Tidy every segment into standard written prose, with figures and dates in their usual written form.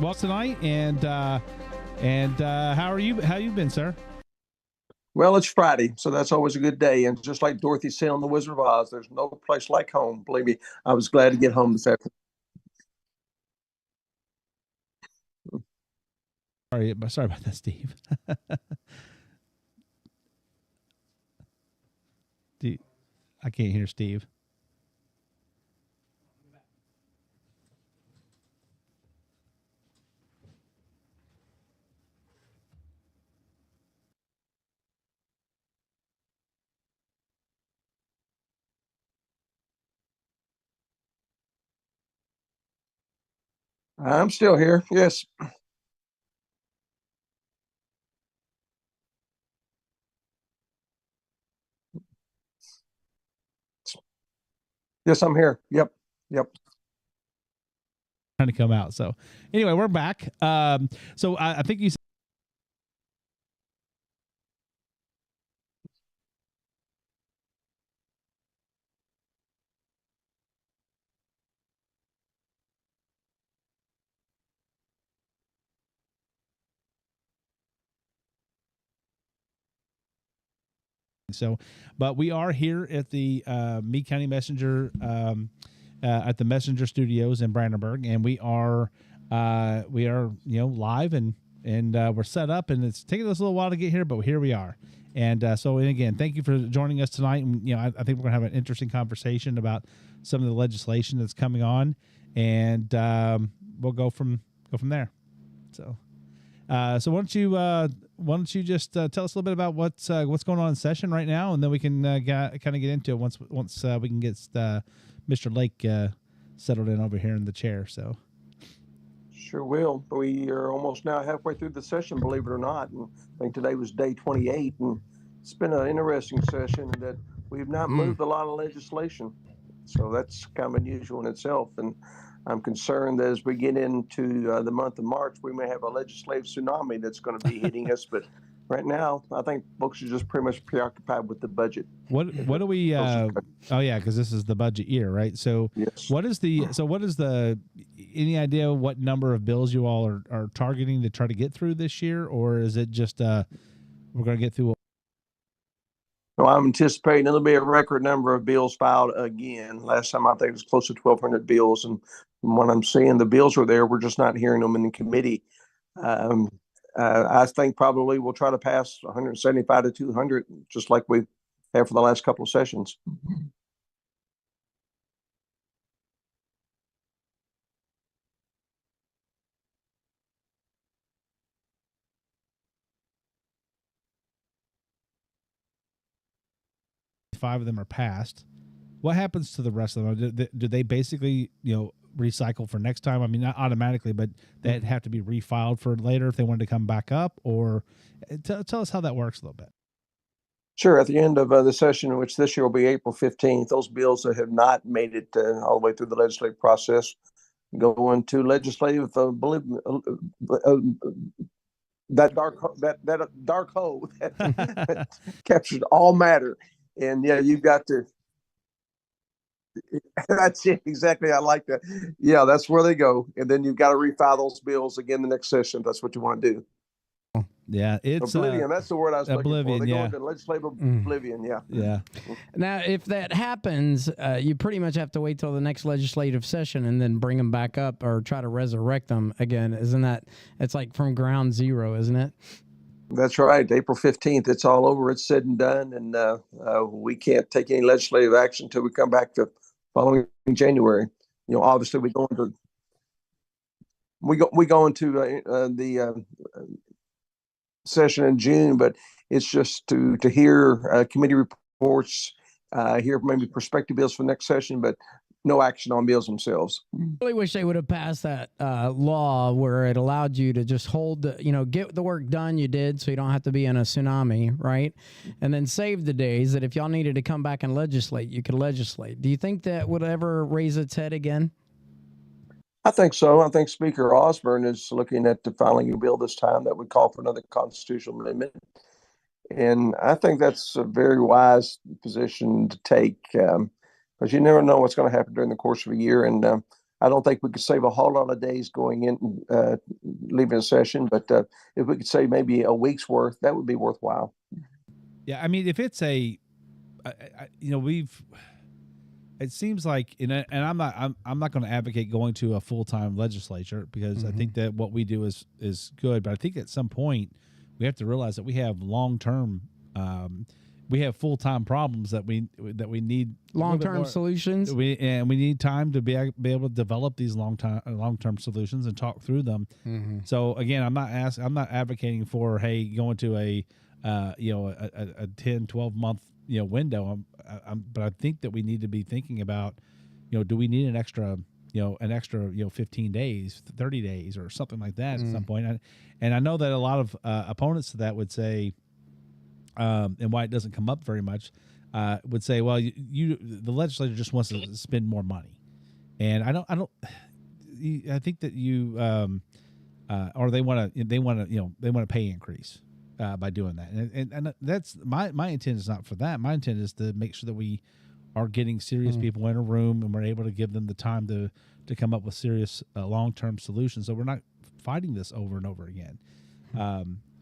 well tonight, and how are you? How you been, sir? Well, it's Friday, so that's always a good day. And just like Dorothy said on The Wizard of Oz, there's no place like home. Believe me, I was glad to get home this afternoon. Sorry about that, Steve. I can't hear Steve. I'm still here. Yes. Yes, I'm here. Yep. Yep. Trying to come out. So anyway, we're back. So I think you said 'So, but we are here at the Meade County Messenger at the Messenger Studios in Brandenburg, and we are live and we're set up, and it's taking us a little while to get here, but here we are. And again, thank you for joining us tonight. And I think we're gonna have an interesting conversation about some of the legislation that's coming on, and we'll go from there. So why don't you just tell us a little bit about what's going on in session right now, and then we can kind of get into it once we can get Mr. Lake settled in over here in the chair. So Sure will. We are almost now halfway through the session, believe it or not. And I think today was day 28, and it's been an interesting session in that we've not moved a lot of legislation. So that's kind of unusual in itself. And I'm concerned that as we get into the month of March, we may have a legislative tsunami that's going to be hitting us. But right now, I think folks are just pretty much preoccupied with the budget. What do we? Oh yeah, because this is the budget year, right? So yes. What is the any idea what number of bills you all are targeting to try to get through this year, or is it just we're going to get through? Well, I'm anticipating there'll be a record number of bills filed again. Last time I think it was close to 1,200 bills, and from what I'm seeing, the bills are there. We're just not hearing them in the committee. I think probably we'll try to pass 175 to 200, just like we have for the last couple of sessions. Five of them are passed. What happens to the rest of them? Do they basically recycle for next time? I mean, not automatically, but they'd have to be refiled for later if they wanted to come back up, or tell us how that works a little bit. Sure. At the end of the session, which this year will be April 15th, those bills that have not made it all the way through the legislative process go into legislative, that dark hole that captures all matter. And yeah, you've got to. That's it. Exactly. I like that. Yeah, that's where they go. And then you've got to refile those bills again the next session. That's what you want to do. Yeah, it's oblivion. That's the word I was looking for. They go into legislative oblivion. Yeah. Yeah. Now, if that happens, you pretty much have to wait till the next legislative session and then bring them back up or try to resurrect them again. Isn't that? It's like from ground zero, isn't it? That's right. April 15th, it's all over. It's said and done, and we can't take any legislative action until we come back to following January. Obviously we go into the session in June, but it's just to hear committee reports, hear maybe prospective bills for the next session, but no action on bills themselves. I really wish they would have passed that law where it allowed you to just get the work done you did so you don't have to be in a tsunami, right? And then save the days that if y'all needed to come back and legislate, you could legislate. Do you think that would ever raise its head again? I think so. I think Speaker Osborne is looking at filing a bill this time that would call for another constitutional amendment. And I think that's a very wise position to take. Because you never know what's going to happen during the course of a year. And I don't think we could save a whole lot of days going in, leaving a session, but if we could save maybe a week's worth, that would be worthwhile. Yeah, I mean, if it's it seems like, and I'm not going to advocate going to a full-time legislature, because I think that what we do is good, but I think at some point we have to realize that we have long-term, we have full-time problems that we need long-term solutions. We need time to be able to develop these long-term solutions and talk through them. So again, I'm not advocating for, hey, going to a 10, 12 month window. But I think that we need to be thinking about, do we need an extra 15 days, 30 days, or something like that at some point? And I know that a lot of opponents to that would say, and why it doesn't come up very much, would say, well, the legislature just wants to spend more money, and I think that or they want a pay increase by doing that, and that's my intent is not for that. My intent is to make sure that we are getting serious people in a room, and we're able to give them the time to come up with serious long-term solutions, so we're not fighting this over and over again.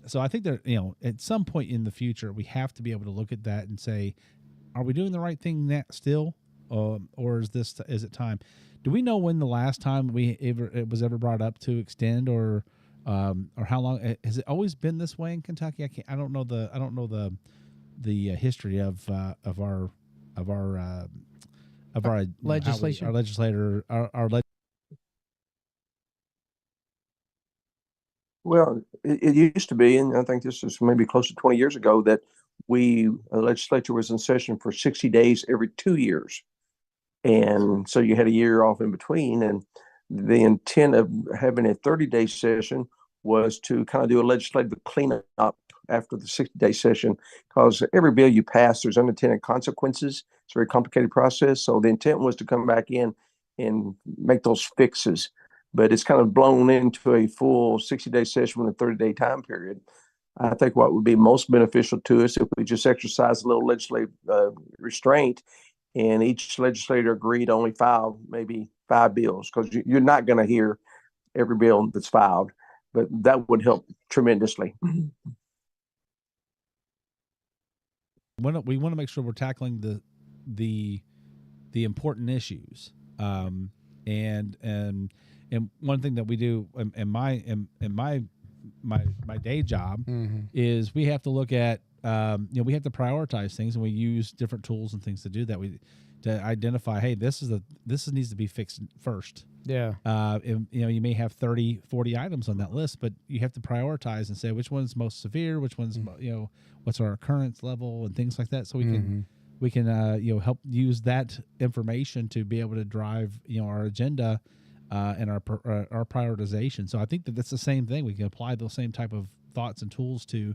So I think that, at some point in the future, we have to be able to look at that and say, are we doing the right thing still? Or is it time? Do we know when the last time it was ever brought up to extend, or how long has it always been this way in Kentucky? I don't know the history of our legislation, our legislator, Well, it used to be, and I think this is maybe close to 20 years ago, that the legislature was in session for 60 days every 2 years. And so you had a year off in between. And the intent of having a 30-day session was to kind of do a legislative cleanup after the 60-day session, because every bill you pass, there's unintended consequences. It's a very complicated process. So the intent was to come back in and make those fixes. But it's kind of blown into a full 60-day session with a 30-day time period. I think what would be most beneficial to us if we just exercise a little legislative restraint, and each legislator agreed to only file maybe 5 bills, because you're not going to hear every bill that's filed, but that would help tremendously. We want to make sure we're tackling the important issues, and one thing that we do in my day job is we have to look at, we have to prioritize things, and we use different tools and things to do that. To identify, hey, this needs to be fixed first. Yeah. You may have 30, 40 items on that list, but you have to prioritize and say which one's most severe, which one's what's our occurrence level, and things like that. So we can help use that information to be able to drive our agenda and our prioritization. So I think that that's the same thing. We can apply those same type of thoughts and tools to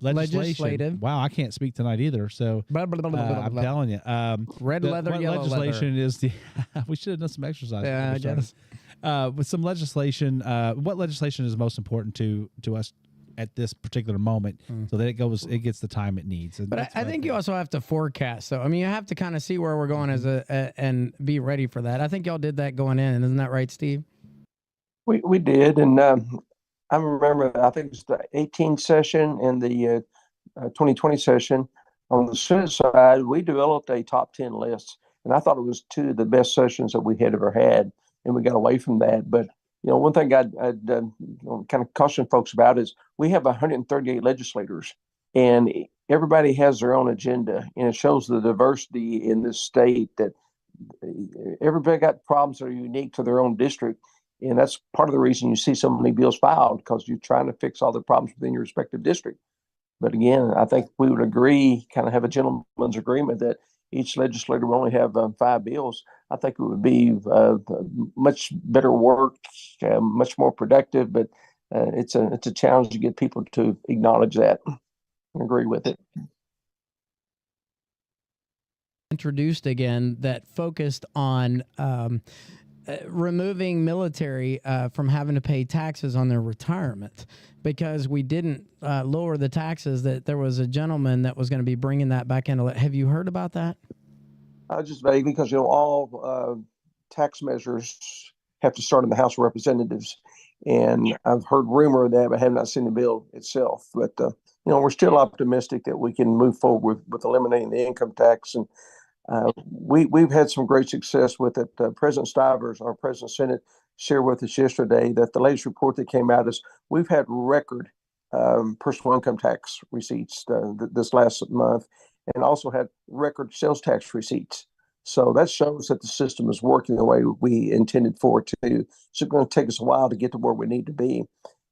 legislation. Wow, I can't speak tonight either. So I'm telling you, red leather, yellow legislation leather. is we should have done some exercise. Yeah, I guess. With some legislation, what legislation is most important to us at this particular moment, so that it gets the time it needs. And but I think you also have to forecast. So I mean, you have to kind of see where we're going and be ready for that. I think y'all did that going in, isn't that right, Steve? We did, and I remember, I think it was the 18 session and the 2020 session. On the Senate side, we developed a top 10 list, and I thought it was 2 of the best sessions that we had ever had, and we got away from that. But one thing I'd kind of caution folks about is we have 138 legislators, and everybody has their own agenda, and it shows the diversity in this state that everybody got problems that are unique to their own district. And that's part of the reason you see so many bills filed, because you're trying to fix all the problems within your respective district. But again, I think we would agree, kind of have a gentleman's agreement, that each legislator will only have 5 bills. I think it would be much better work, much more productive. But it's a challenge to get people to acknowledge that and agree with it. Introduced again that focused on removing military from having to pay taxes on their retirement, because we didn't lower the taxes. That there was a gentleman that was going to be bringing that back into. Have you heard about that? Just vaguely, because all tax measures have to start in the House of Representatives, and I've heard rumor of that, but have not seen the bill itself. But we're still optimistic that we can move forward with eliminating the income tax, and we've had some great success with it. President Stivers, our President of the Senate, shared with us yesterday that the latest report that came out is we've had record personal income tax receipts this last month, and also had record sales tax receipts. So that shows that the system is working the way we intended for it to. So it's going to take us a while to get to where we need to be.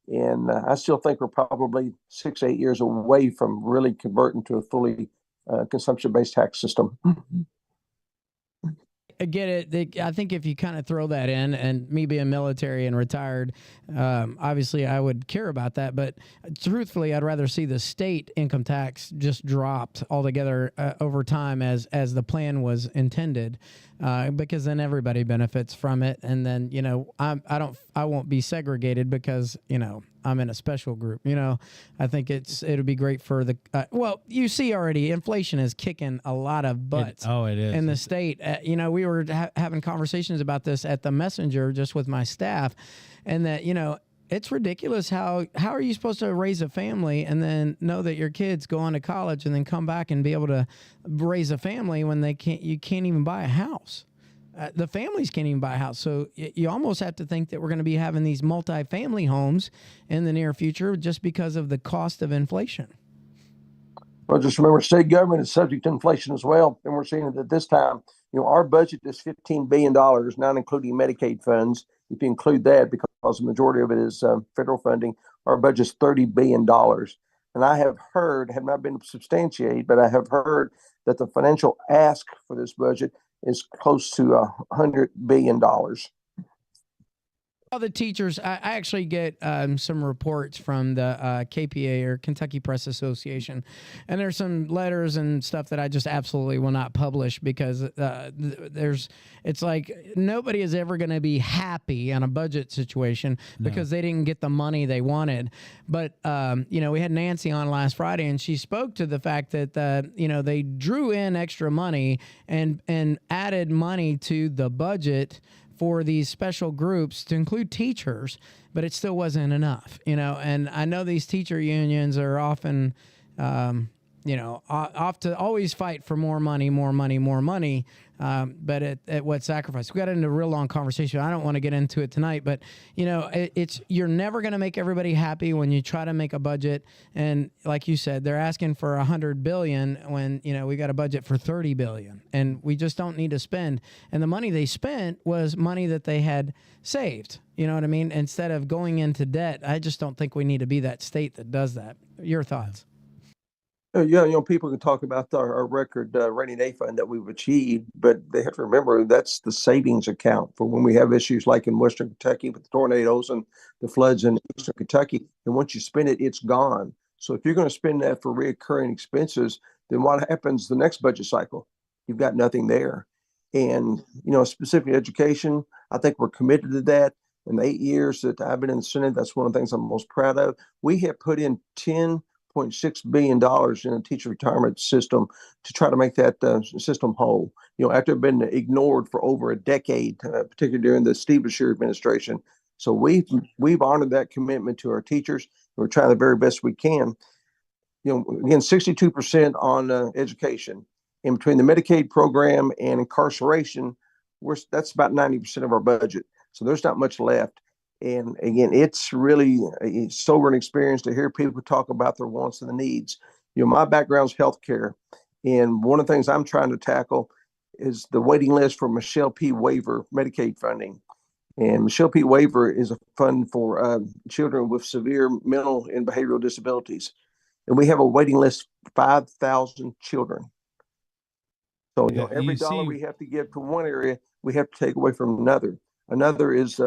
And I still think we're probably 6, 8 years away from really converting to a fully consumption-based tax system. I get it. I think if you kind of throw that in, and me being military and retired, obviously I would care about that. But truthfully, I'd rather see the state income tax just dropped altogether over time as the plan was intended, because then everybody benefits from it. And then I won't be segregated because I'm in a special group. I think it'll be great for the you see already inflation is kicking a lot of butts. It is in the state. We were having conversations about this at the messenger just with my staff, and that it's ridiculous how are you supposed to raise a family and then know that your kids go on to college and then come back and be able to raise a family when you can't even buy a house. The families can't even buy a house. So you almost have to think that we're going to be having these multi-family homes in the near future just because of the cost of inflation. Well, just remember, state government is subject to inflation as well. And we're seeing it at this time. Our budget is $15 billion, not including Medicaid funds. If you include that, because the majority of it is federal funding, our budget is $30 billion. And I have not been substantiated, but I have heard that the financial ask for this budget is close to $100 billion. All the teachers, I actually get some reports from the KPA, or Kentucky Press Association, and there's some letters and stuff that I just absolutely will not publish because it's like nobody is ever going to be happy on a budget situation because they didn't get the money they wanted. But we had Nancy on last Friday, and she spoke to the fact that they drew in extra money and added money to the budget for these special groups to include teachers, but it still wasn't enough, and I know these teacher unions are often, off to always fight for more money, but at what sacrifice? We got into a real long conversation. I don't want to get into it tonight, but you're never going to make everybody happy when you try to make a budget. And like you said, they're asking for $100 billion when we got a budget for $30 billion, and we just don't need to spend. And the money they spent was money that they had saved. You know what I mean? Instead of going into debt, I just don't think we need to be that state that does that. Your thoughts? Yeah, people can talk about our record rainy day fund that we've achieved, but they have to remember that's the savings account for when we have issues like in Western Kentucky with the tornadoes and the floods in Eastern Kentucky. And once you spend it, it's gone. So if you're going to spend that for recurring expenses, then what happens the next budget cycle? You've got nothing there. And, specific education, I think we're committed to that. In the 8 years that I've been in the Senate, that's one of the things I'm most proud of. We have put in $10.6 billion in a teacher retirement system to try to make that system whole. After been ignored for over a decade, particularly during the Stephen Meridith administration. So we've honored that commitment to our teachers. We're trying the very best we can. Again, 62% on education. In between the Medicaid program and incarceration, that's about 90% of our budget. So there's not much left. And again, it's really a sobering experience to hear people talk about their wants and the needs. My background's healthcare, and one of the things I'm trying to tackle is the waiting list for Michelle P. Waiver Medicaid funding. And Michelle P. Waiver is a fund for children with severe mental and behavioral disabilities. And we have a waiting list of 5,000 children. So every dollar we have to give to one area, we have to take away from another. Another is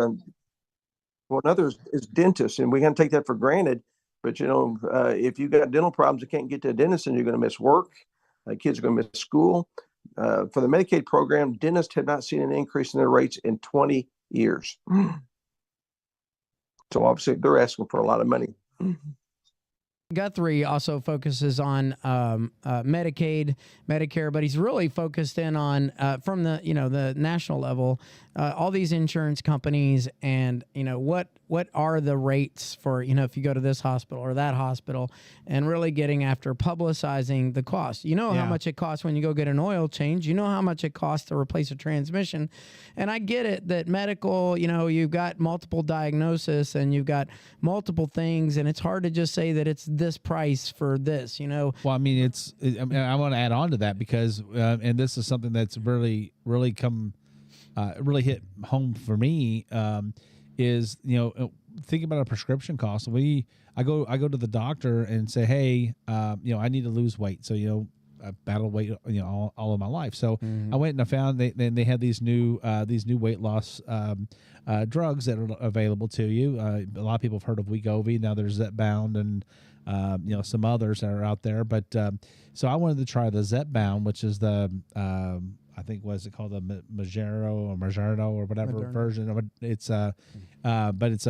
dentists, and we can't take that for granted. But if you've got dental problems, you can't get to a dentist, and you're going to miss work. Kids are going to miss school. For the Medicaid program, dentists have not seen an increase in their rates in 20 years. So obviously, they're asking for a lot of money. Guthrie also focuses on Medicaid, Medicare, but he's really focused in on from the the national level, all these insurance companies, and what are the rates for if you go to this hospital or that hospital, and really getting after publicizing the cost. How much it costs when you go get an oil change. You know how much it costs to replace a transmission, and I get it that medical. You've got multiple diagnosis and you've got multiple things, and it's hard to just say that it's this price for this. Well, I mean, I want to add on to that because, and this is something that's really really hit home for me. Is think about a prescription cost. I go to the doctor and say, hey, I need to lose weight. So I battled weight all of my life. So I went and I found they had these new weight loss drugs that are available to you. A lot of people have heard of Wegovy. Now there's Zepbound and some others that are out there. But so I wanted to try the Zepbound, which is the I think was it called the Mounjaro or whatever Moderna version of it. It's but it's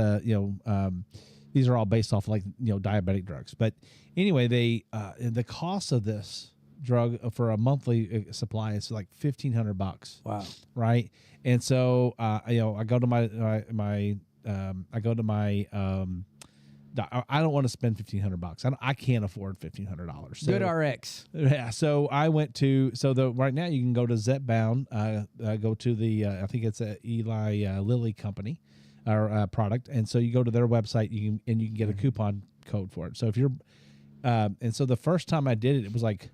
these are all based off diabetic drugs. But anyway, the cost of this drug for a monthly supply is like $1,500. Wow. Right. And so I go to I don't want to spend $1,500. I can't afford $1,500. So, Good RX. Yeah. So I went to right now you can go to Zepbound. Go to the I think it's a Eli Lilly company or product, and so you go to their website. You can get a coupon code for it. So if you're and so the first time I did it was like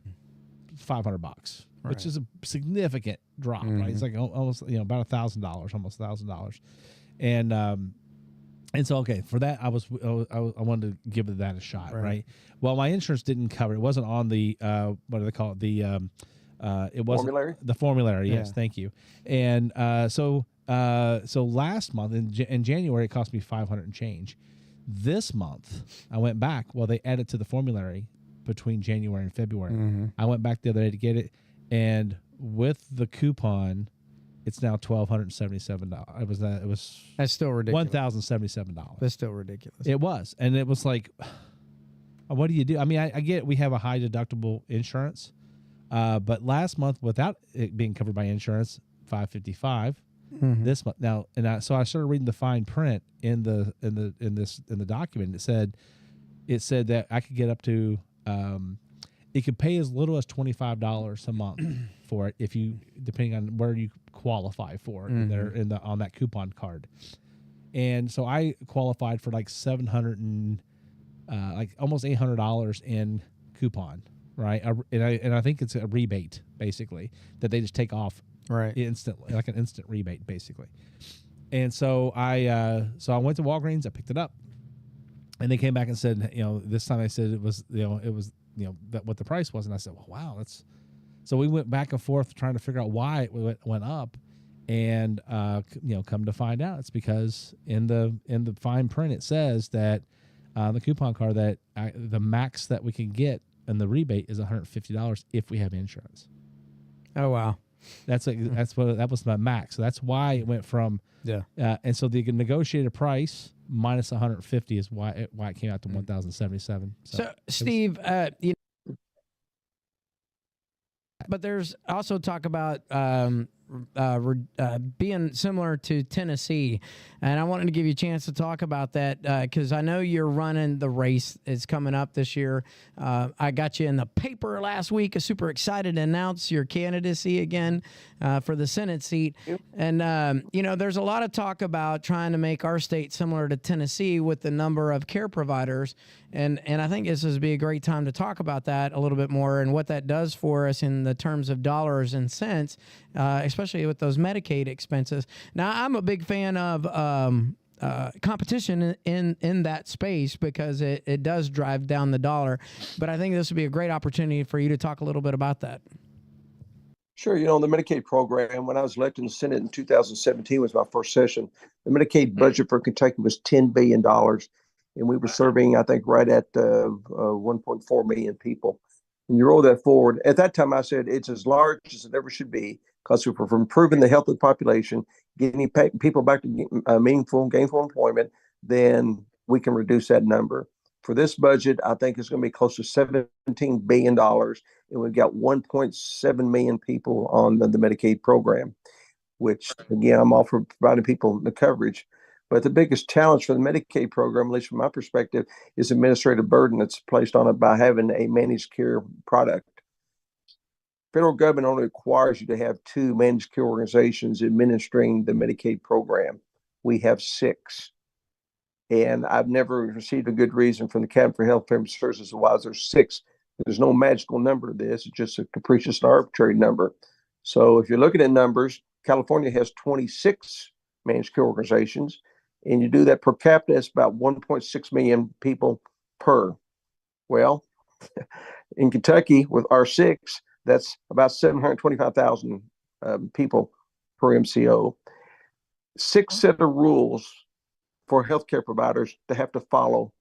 $500, which is a significant drop. Right. It's like almost about $1,000, almost $1,000, and so, okay, for that, I wanted to give that a shot, right? Well, my insurance didn't cover it. It wasn't on the, what do they call it? It wasn't Formulary? The formulary, yes, thank you. And so last month, in January, it cost me $500 and change. This month, I went back. Well, they added to the formulary between January and February. I went back the other day to get it, and with the coupon, it's now $1,277. It was That's still ridiculous. $1,077. That's still ridiculous. It was, and it was like, what do you do? I mean, I get we have a high deductible insurance, but last month without it being covered by insurance, $555. This month now, so I started reading the fine print in the document. It said that I could get up to it could pay as little as $25 a month for it if you, depending on where you qualify for on that coupon card. And so I qualified for like $700 and like almost $800 in coupon, right? And I think it's a rebate basically that they just take off instantly, like an instant rebate basically. And so I went to Walgreens, I picked it up, and they came back and said, this time they said it was that what the price was, and I said, well, wow, that's. So we went back and forth trying to figure out why it went up, and come to find out it's because in the fine print it says that the coupon card that the max that we can get and the rebate is $150 if we have insurance. Oh wow, that was my max. So that's why it went from and so the negotiated price minus $150 is why it came out to $1,077. So Steve, but there's also talk about being similar to Tennessee, and I wanted to give you a chance to talk about that because I know you're running the race. It's coming up this year. I got you in the paper last week. I'm super excited to announce your candidacy again for the Senate seat. And there's a lot of talk about trying to make our state similar to Tennessee with the number of care providers, and I think this would be a great time to talk about that a little bit more and what that does for us in the terms of dollars and cents, especially with those Medicaid expenses. Now, I'm a big fan of competition in that space because it does drive down the dollar. But I think this would be a great opportunity for you to talk a little bit about that. Sure. The Medicaid program, when I was elected in the Senate in 2017 was my first session. The Medicaid budget for Kentucky was $10 billion. And we were serving, I think, right at 1.4 million people. And you roll that forward. At that time, I said it's as large as it ever should be because we're improving the health of the population, getting people back to meaningful, gainful employment, then we can reduce that number. For this budget, I think it's going to be close to $17 billion. And we've got 1.7 million people on the Medicaid program, which, again, I'm all for providing people the coverage. But the biggest challenge for the Medicaid program, at least from my perspective, is administrative burden that's placed on it by having a managed care product. Federal government only requires you to have 2 managed care organizations administering the Medicaid program. We have 6. And I've never received a good reason from the Cabinet for Health Care Services why there's 6. There's no magical number to this. It's just a capricious and arbitrary number. So if you're looking at numbers, California has 26 managed care organizations, and you do that per capita, it's about 1.6 million people per. Well, in Kentucky, with our 6, that's about 725,000 people per MCO. 6 set of rules for healthcare providers to have to follow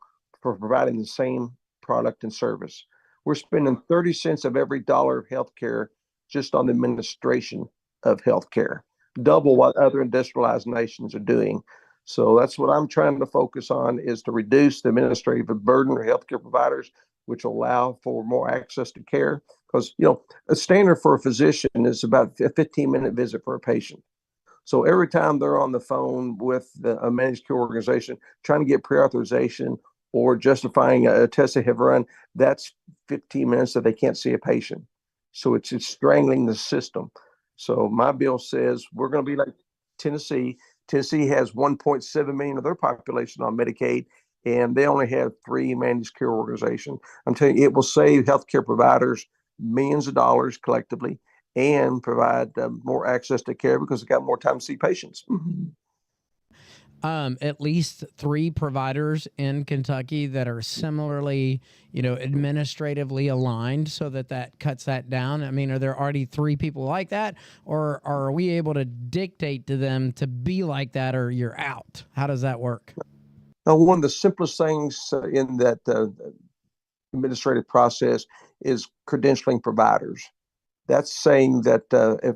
for providing the same product and service. We're spending 30 cents of every dollar of healthcare just on the administration of healthcare, double what other industrialized nations are doing. So that's what I'm trying to focus on, is to reduce the administrative burden of healthcare providers, which will allow for more access to care. Because, a standard for a physician is about a 15-minute visit for a patient. So every time they're on the phone with a managed care organization trying to get pre-authorization or justifying a test they have run, that's 15 minutes that they can't see a patient. So it's strangling the system. So my bill says we're going to be like Tennessee. Tennessee has 1.7 million of their population on Medicaid, and they only have 3 managed care organizations. I'm telling you, it will save healthcare providers millions of dollars collectively and provide more access to care because they got more time to see patients. At least 3 providers in Kentucky that are similarly, administratively aligned, so that cuts that down. I mean, are there already 3 people like that, or are we able to dictate to them to be like that, or you're out? How does that work? Now, one of the simplest things in that administrative process is credentialing providers. That's saying that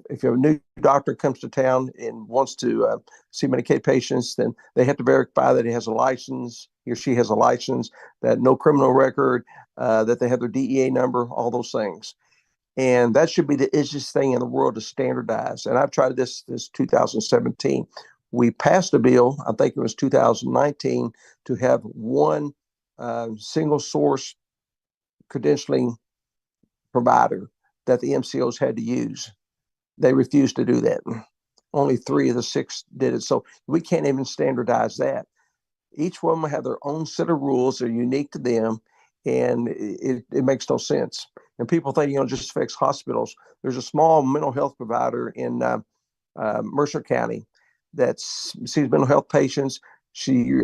if a new doctor comes to town and wants to see Medicaid patients, then they have to verify that he has a license, he or she has a license, that no criminal record, that they have their DEA number, all those things. And that should be the easiest thing in the world to standardize. And I've tried this 2017. We passed a bill, I think it was 2019, to have one single source credentialing provider that the MCOs had to use. They refused to do that. Only 3 of the 6 did it. So we can't even standardize that. Each one will have their own set of rules. They're unique to them, and it makes no sense. And people think, it just affects hospitals. There's a small mental health provider in Mercer County that sees mental health patients. She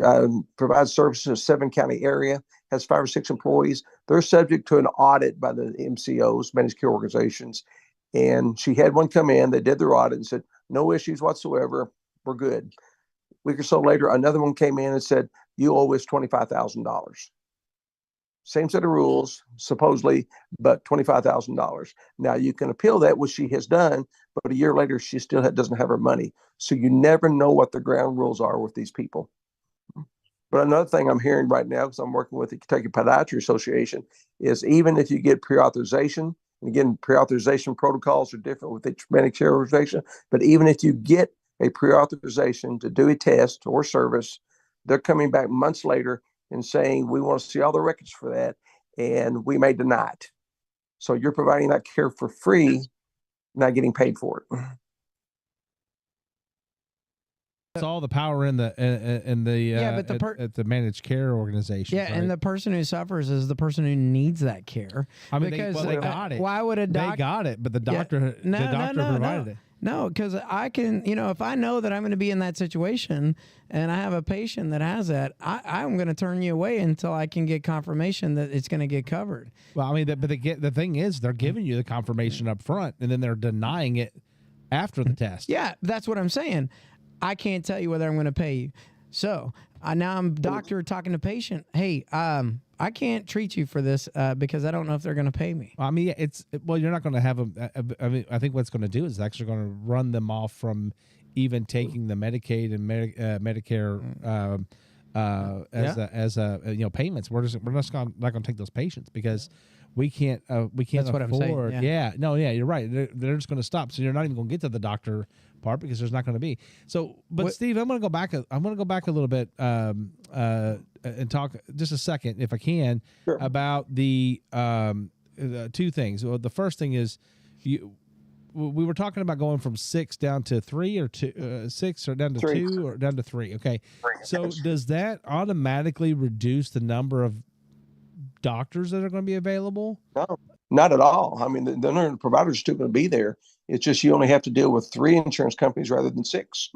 provides services in a 7-county area, has 5 or 6 employees. They're subject to an audit by the MCOs, managed care organizations. And she had one come in, they did their audit and said, no issues whatsoever, we're good. A week or so later, another one came in and said, you owe us $25,000. Same set of rules, supposedly, but $25,000. Now, you can appeal that, which she has done, but a year later, she still doesn't have her money. So you never know what the ground rules are with these people. But another thing I'm hearing right now, because I'm working with the Kentucky Podiatry Association, is even if you get pre-authorization, and again, pre-authorization protocols are different with each managed care organization, but even if you get a pre-authorization to do a test or service, they're coming back months later and saying, we want to see all the records for that, and we may deny it. So you're providing that care for free, not getting paid for it. It's all the power in the at the managed care organization. Yeah, right? and the person who suffers is the person who needs that care. I mean, because they got it. Why would a doctor? They got it, but the doctor, provided it. No, because I can, if I know that I'm going to be in that situation and I have a patient that has that, I'm going to turn you away until I can get confirmation that it's going to get covered. Well, I mean, the thing is, they're giving you the confirmation up front, and then they're denying it after the test. Yeah, that's what I'm saying. I can't tell you whether I'm going to pay you. So now I'm doctor talking to patient. Hey, I can't treat you for this because I don't know if they're going to pay me. I mean, you're not going to have them. I mean, I think what's going to do is actually going to run them off from even taking the Medicaid and Medicare payments. We're just not going to take those patients because we can't That's what I'm afford. saying, yeah. You're right. They're just going to stop. So you're not even going to get to the doctor part because there's not going to be. So, but Steve, I'm going to go back. I'm going to go back a little bit and talk just a second, if I can, Sure. about the two things. Well, the first thing is we were talking about going from 6 down to 3 or 6 or down to 3. 2 or down to 3. Okay. So does that automatically reduce the number of doctors that are going to be available? No, not at all. I mean, the providers are still going to be there. It's just you only have to deal with 3 insurance companies rather than 6.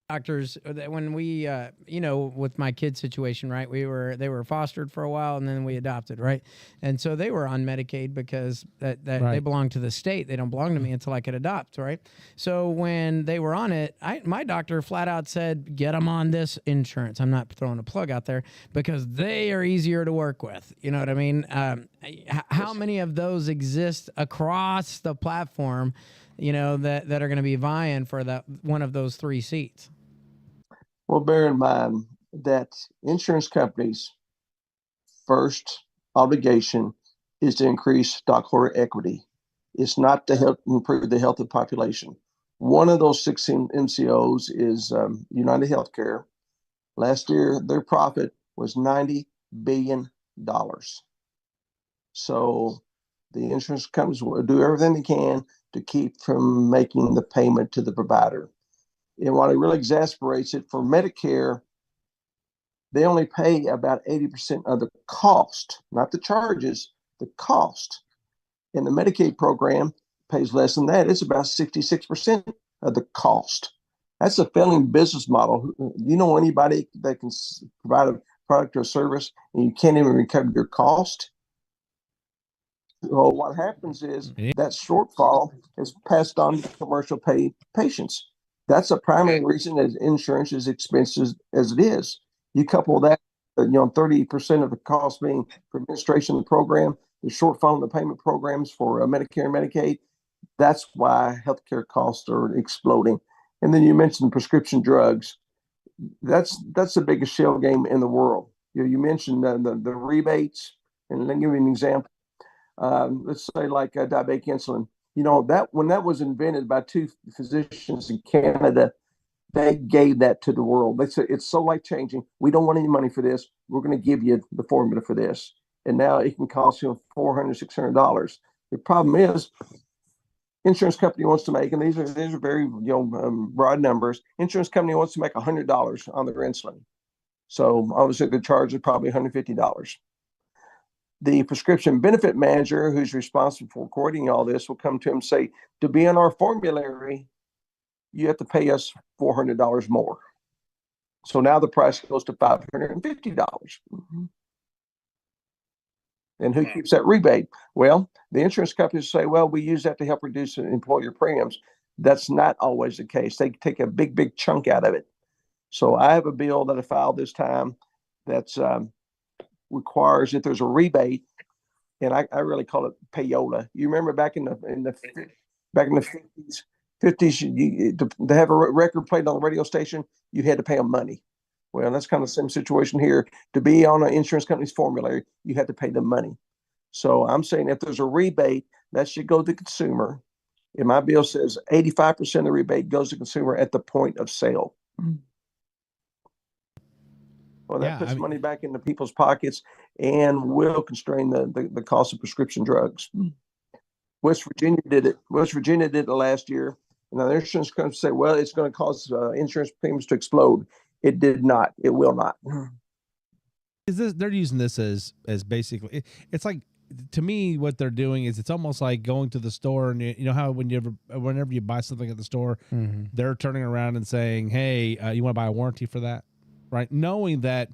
Doctors, when we with my kid situation, right, they were fostered for a while and then we adopted, right, and so they were on Medicaid because that Right. they belong to the state. They don't belong to me until I could adopt, right? So when they were on it, my doctor flat out said, get them on this insurance. I'm not throwing a plug out there because they are easier to work with. You know what I mean? How many of those exist across the platform, that are going to be vying for that one of those 3 seats? Well, bear in mind that insurance companies' first obligation is to increase stockholder equity. It's not to help improve the health of the population. One of those 16 MCOs is United Healthcare. Last year, their profit was $90 billion. So the insurance companies will do everything they can to keep from making the payment to the provider. And what it really exasperates it, for Medicare, they only pay about 80% of the cost, not the charges, the cost. And the Medicaid program pays less than that. It's about 66% of the cost. That's a failing business model. You know anybody that can provide a product or service and you can't even recover your cost? Well, what happens is that shortfall is passed on to commercial pay patients. That's a primary reason that insurance is expensive as it is. You couple that, 30% of the cost being for administration of the program, the shortfall in the payment programs for Medicare and Medicaid. That's why healthcare costs are exploding. And then you mentioned prescription drugs. That's the biggest shell game in the world. You mentioned the rebates, and let me give you an example. Let's say like diabetic insulin. That when that was invented by 2 physicians in Canada, they gave that to the world. They said it's so life changing. We don't want any money for this. We're going to give you the formula for this, and now it can cost you $400, $600. The problem is, insurance company wants to make, and these are very broad numbers. Insurance company wants to make $100 on their insulin, so obviously the charge is probably $150. The prescription benefit manager, who's responsible for recording all this, will come to him and say, to be on our formulary, you have to pay us $400 more. So now the price goes to $550. And who keeps that rebate? Well, the insurance companies say, well, we use that to help reduce employer premiums. That's not always the case. They take a big chunk out of it. So I have a bill that I filed this time that's requires if there's a rebate, and I really call it payola. You remember back in the 50s, to have a record played on the radio station, you had to pay them money. Well, that's kind of the same situation here. To be on an insurance company's formulary, you have to pay them money. So I'm saying if there's a rebate, that should go to the consumer. And my bill says 85% of the rebate goes to consumer at the point of sale. Well, that puts money back into people's pockets and will constrain the cost of prescription drugs. West Virginia did it. West Virginia did it last year. And now their insurance companies say, well, it's going to cause insurance payments to explode. It did not. It will not. They're using this as basically, it's like, to me, what they're doing is it's almost like going to the store, and you know how whenever you buy something at the store, they're turning around and saying, hey, you want to buy a warranty for that? Right? Knowing that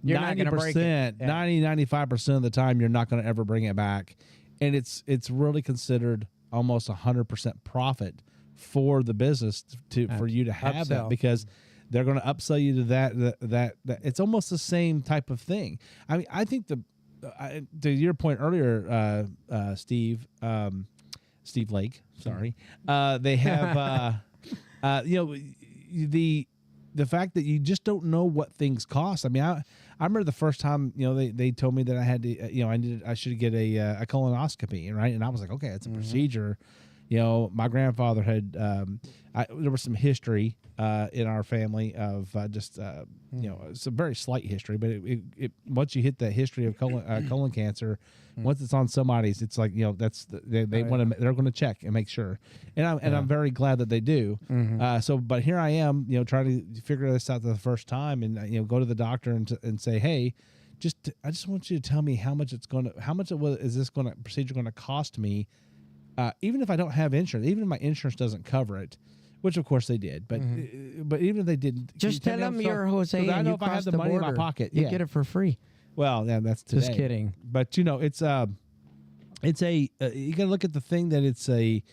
You're 90%, 95% of the time, you're not going to ever bring it back. And it's really considered almost 100% profit for the business for you to have that, because they're going to upsell you to that it's almost the same type of thing. I mean, I think to your point earlier, Steve Lake, sorry, they have, the fact that you just don't know what things cost. I mean, I remember the first time, they told me that I had to, I should get a colonoscopy, right? And I was like, okay, it's a procedure. My grandfather had, there was some history in our family of it's a very slight history, but it once you hit that history of colon cancer, once it's on somebody's, it's like, they want to, they're going to check and make sure. And I'm very glad that they do. But here I am, trying to figure this out for the first time, and go to the doctor and say, hey, I just want you to tell me how much is this procedure going to cost me, even if I don't have insurance, even if my insurance doesn't cover it, which of course they did, but even if they didn't, just tell them you're Jose, so and I know you if I had cross the the money border, in my pocket, you get it for free. Well, yeah, that's today. Just kidding. But you got to look at the thing that it's the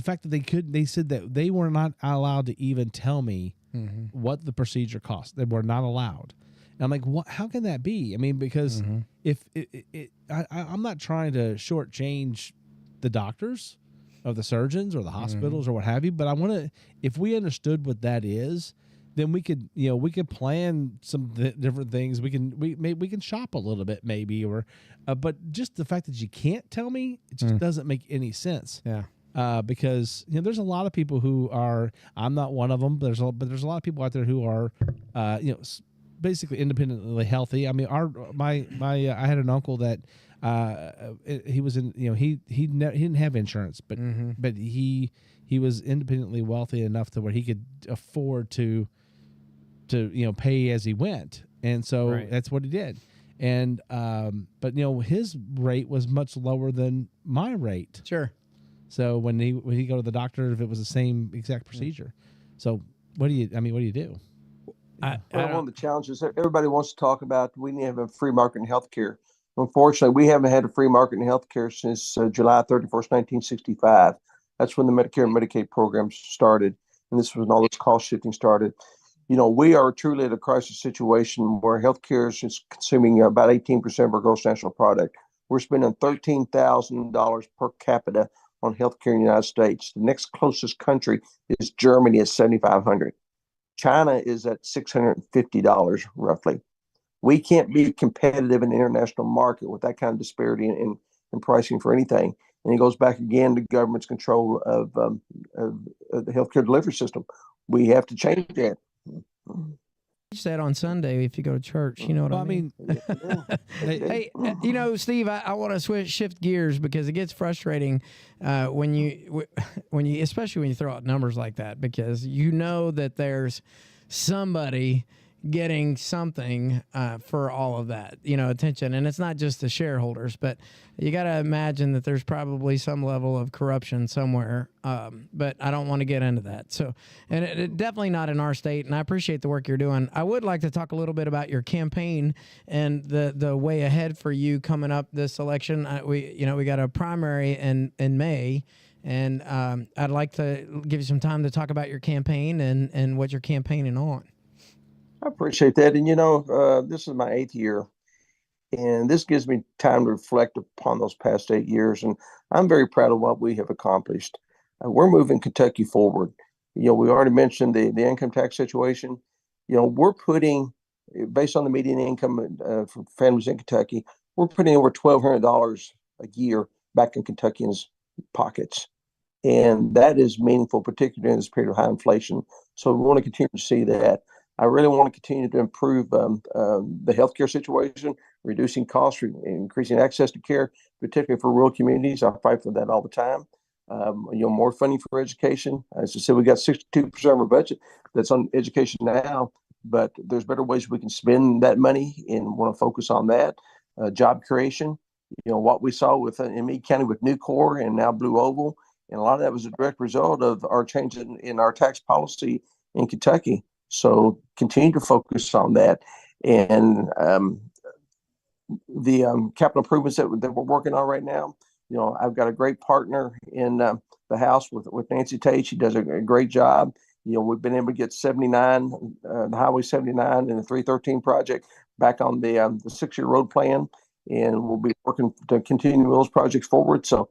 fact that they said that they were not allowed to even tell me what the procedure cost. They were not allowed. And I'm like, what? How can that be? I mean, because if I'm not trying to shortchange the doctors of the surgeons or the hospitals or what have you, but I want to, if we understood what that is, then we could plan some different things. We can shop a little bit maybe, or but just the fact that you can't tell me, it just doesn't make any sense. Yeah. Because there's a lot of people who are, I'm not one of them, but there's a lot of people out there who are basically independently healthy. I mean, I had an uncle that he was in, he didn't have insurance, but he was independently wealthy enough to where he could afford to pay as he went, and so that's what he did. And but his rate was much lower than my rate. Sure. So when he go to the doctor, if it was the same exact procedure, so what do you do? One of the challenges that everybody wants to talk about, we need to have a free market in healthcare. Unfortunately, we haven't had a free market in healthcare since July 31st, 1965. That's when the Medicare and Medicaid programs started, and this was when all this cost shifting started. We are truly at a crisis situation where healthcare is just consuming about 18% of our gross national product. We're spending $13,000 per capita on healthcare in the United States. The next closest country is Germany at $7,500. China is at $650 roughly. We can't be competitive in the international market with that kind of disparity in pricing for anything. And it goes back again to government's control of the healthcare delivery system. We have to change that. You said on Sunday if you go to church, you know what I mean? Hey, Steve, I want to shift gears because it gets frustrating when you especially when you throw out numbers like that, because that there's somebody getting something for all of that, attention. And it's not just the shareholders, but you got to imagine that there's probably some level of corruption somewhere. But I don't want to get into that. So, and it definitely not in our state. And I appreciate the work you're doing. I would like to talk a little bit about your campaign and the way ahead for you coming up this election. We got a primary in May. And I'd like to give you some time to talk about your campaign and what you're campaigning on. I appreciate that. And, this is my 8th year, and this gives me time to reflect upon those past 8 years. And I'm very proud of what we have accomplished. We're moving Kentucky forward. We already mentioned the income tax situation. We're putting, based on the median income for families in Kentucky, we're putting over $1,200 a year back in Kentuckians' pockets. And that is meaningful, particularly in this period of high inflation. So we want to continue to see that. I really want to continue to improve the healthcare situation, reducing costs, increasing access to care, particularly for rural communities. I fight for that all the time. More funding for education. As I said, we got 62% of our budget that's on education now, but there's better ways we can spend that money, and want to focus on that. Job creation. What we saw in Meade County with Nucor and now Blue Oval, and a lot of that was a direct result of our change in our tax policy in Kentucky. So continue to focus on that, and the capital improvements that we're working on right now. I've got a great partner in the House with Nancy Tate. She does a great job. We've been able to get 79, the Highway 79 and the 313 project back on the 6-year road plan, and we'll be working to continue those projects forward. So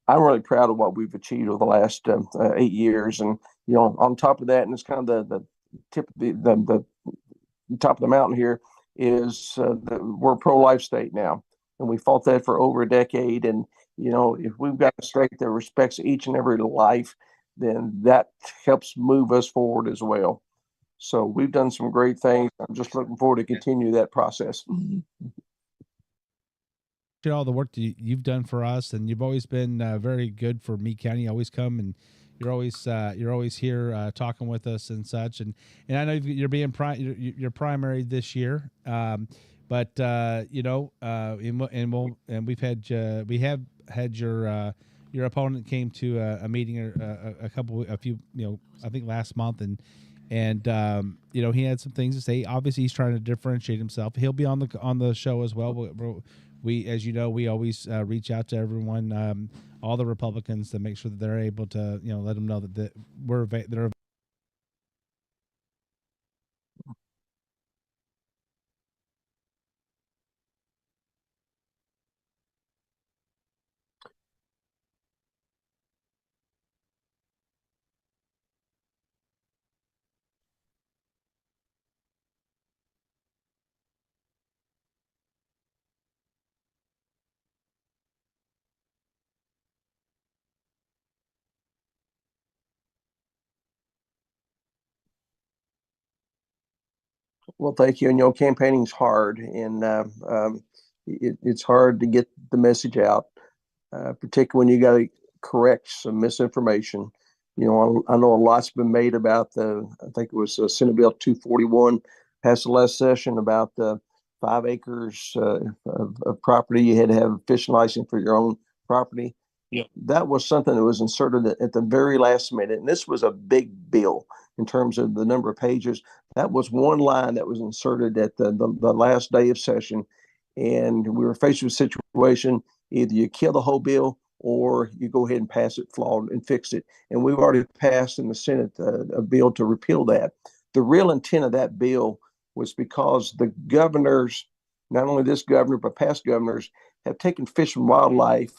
I'm really proud of what we've achieved over the last 8 years. And, on top of that, and it's kind of the the top of the mountain here is we're a pro-life state now, and we fought that for over a decade. And if we've got a state that respects each and every life, then that helps move us forward as well. So we've done some great things. I'm just looking forward to continue that process. All the work that you've done for us, and you've always been very good for Meade County. You always come, and you're always here talking with us and such. And I know you're being you're primary this year, but we have had your opponent came to a meeting a few I think last month, and he had some things to say. Obviously, he's trying to differentiate himself. He'll be on the show as well. We, as you know, we always reach out to everyone, all the Republicans, to make sure that they're able to, let them know that they're. Well, thank you. And campaigning's hard, and it's hard to get the message out, particularly when you got to correct some misinformation. I know a lot's been made about I think it was Senate Bill 241 passed the last session about the 5 acres of property. You had to have a fishing license for your own property. Yeah. That was something that was inserted at the very last minute. And this was a big bill in terms of the number of pages. That was one line that was inserted at the last day of session. And we were faced with a situation, either you kill the whole bill or you go ahead and pass it flawed and fix it. And we've already passed in the Senate a bill to repeal that. The real intent of that bill was because the governors, not only this governor, but past governors, have taken Fish and Wildlife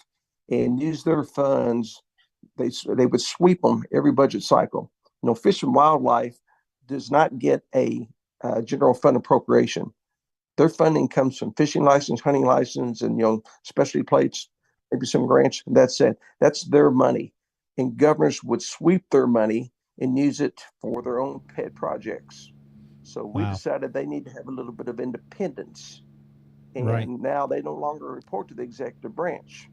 and used their funds. They would sweep them every budget cycle. Fish and Wildlife does not get a general fund appropriation. Their funding comes from fishing license, hunting license, and specialty plates, maybe some grants. That's it. That's their money. And governors would sweep their money and use it for their own pet projects. So we decided they need to have a little bit of independence. And now they no longer report to the executive branch.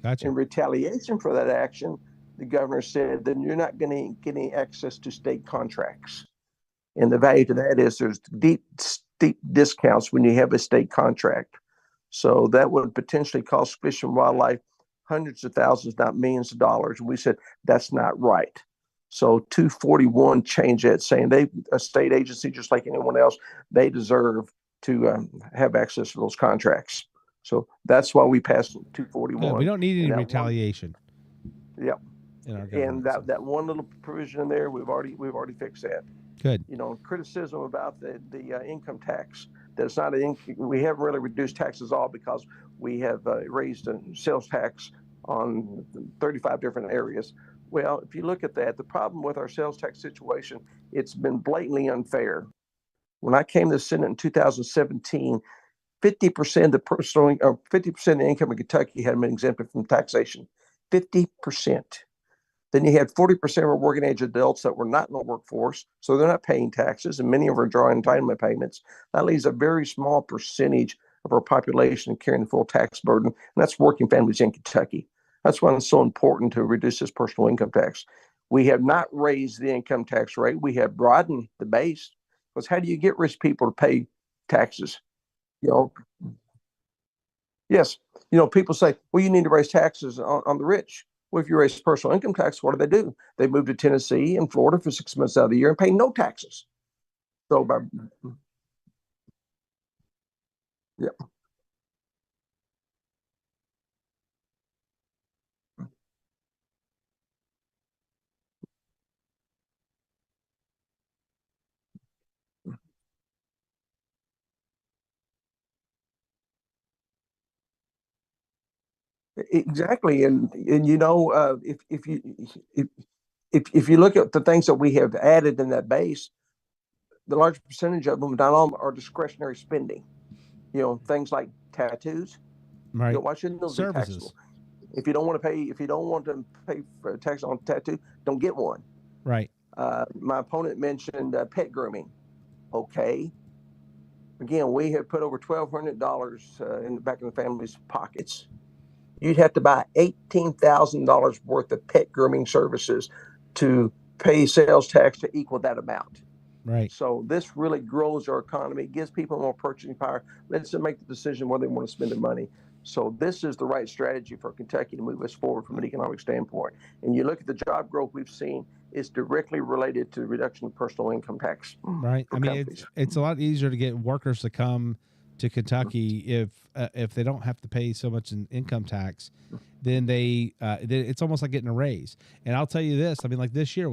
Gotcha. In retaliation for that action, the governor said, then you're not going to get any access to state contracts. And the value to that is there's steep discounts when you have a state contract. So that would potentially cost Fish and Wildlife hundreds of thousands, not millions of dollars. And we said, that's not right. So 241 changed that, saying a state agency, just like anyone else, they deserve to have access to those contracts. So that's why we passed 241. Yeah, we don't need any retaliation. Yep. And that one little provision in there, we've already fixed that. Good. Criticism about the income tax. That's not we haven't really reduced taxes all because we have raised a sales tax on 35 different areas. Well, if you look at that, the problem with our sales tax situation, it's been blatantly unfair. When I came to the Senate in 2017, 50% of the 50% of the income in Kentucky had been exempted from taxation. 50%. Then you had 40% of our working age adults that were not in the workforce, so they're not paying taxes, and many of them are drawing entitlement payments. That leaves a very small percentage of our population carrying the full tax burden, and that's working families in Kentucky. That's why it's so important to reduce this personal income tax. We have not raised the income tax rate. We have broadened the base, because how do you get rich people to pay taxes? Yes. People say, well, you need to raise taxes on the rich. Well, if you raise personal income tax, what do? They move to Tennessee and Florida for 6 months out of the year and pay no taxes. So yeah. Exactly. And if you look at the things that we have added in that base, the large percentage of them, not all of them, are discretionary spending. Things like tattoos. Right. Why shouldn't those be Services. taxable? If you don't want to pay for tax on a tattoo, don't get one. Right. My opponent mentioned pet grooming. Okay. Again, we have put over $1,200 back in the family's pockets. You'd have to buy $18,000 worth of pet grooming services to pay sales tax to equal that amount. Right. So this really grows our economy, gives people more purchasing power, lets them make the decision where they want to spend their money. So this is the right strategy for Kentucky to move us forward from an economic standpoint. And you look at the job growth we've seen, it's directly related to the reduction of personal income tax. Right. I mean, it's a lot easier to get workers to come to Kentucky if they don't have to pay so much in income tax. Then it's almost like getting a raise. And I'll tell you this: I mean, like this year,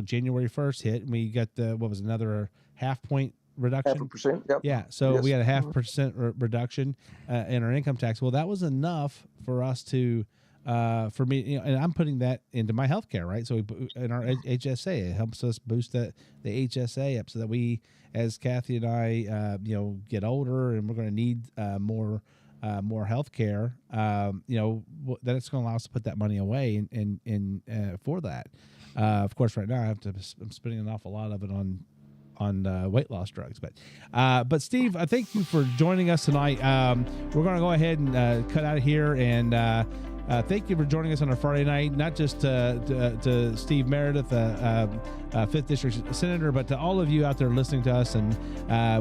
January 1st hit, and we got another 0.5 point reduction. 0.5%. Yep. Yeah. So we had a 0.5% reduction in our income tax. Well, that was enough for us to. For me, and I'm putting that into my healthcare, right? So in our HSA, it helps us boost the HSA up so that we, as Kathy and I, get older and we're going to need more healthcare. That it's going to allow us to put that money away and for that. Of course, right now I'm spending an awful lot of it on weight loss drugs, but Steve, I thank you for joining us tonight. We're going to go ahead and cut out of here and. Thank you for joining us on our Friday night, not just to Steve Meridith, 5th District Senator, but to all of you out there listening to us and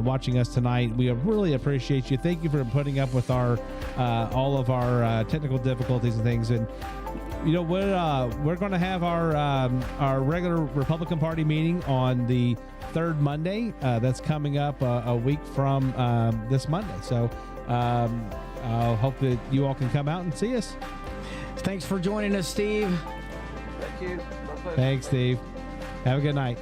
watching us tonight. We really appreciate you. Thank you for putting up with all of our technical difficulties and things. And we're going to have our regular Republican Party meeting on the third Monday. That's coming up a week from this Monday. So I hope that you all can come out and see us. Thanks for joining us, Steve. Thank you. Thanks, Steve. Have a good night.